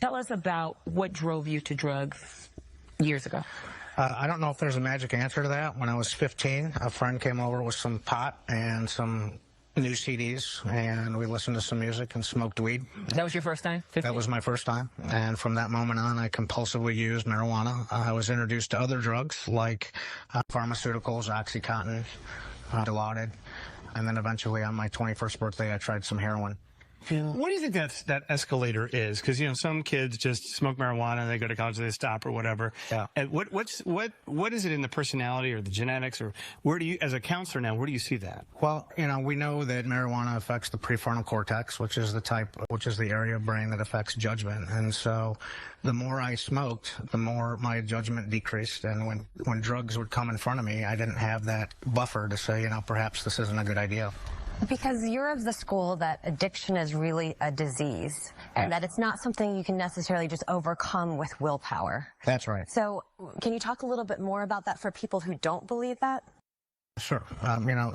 Tell us about what drove you to drugs years ago. I don't know if there's a magic answer to that. When I was 15, a friend came over with some pot and some new CDs, and we listened to some music and smoked weed. That was your first time? 15? That was my first time. And from that moment on, I compulsively used marijuana. I was introduced to other drugs like pharmaceuticals, OxyContin, Dilaudid. And then eventually on my 21st birthday, I tried some heroin. What do you think that escalator is? Because, you know, some kids just smoke marijuana and they go to college, they stop or whatever. Yeah. And what is it in the personality or the genetics, or where do you, as a counselor now, where do you see that? Well, you know, we know that marijuana affects the prefrontal cortex, which is the area of brain that affects judgment. And so the more I smoked, the more my judgment decreased. And when drugs would come in front of me, I didn't have that buffer to say, you know, perhaps this isn't a good idea. Because you're of the school that addiction is really a disease, and that it's not something you can necessarily just overcome with willpower. That's right. So can you talk a little bit more about that for people who don't believe that? Sure. You know,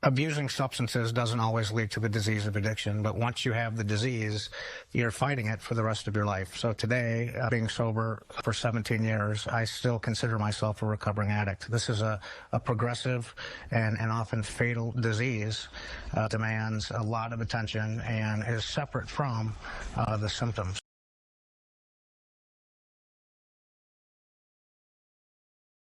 abusing substances doesn't always lead to the disease of addiction, but once you have the disease, you're fighting it for the rest of your life. So today, being sober for 17 years, I still consider myself a recovering addict. This is a progressive and often fatal disease, demands a lot of attention and is separate from the symptoms.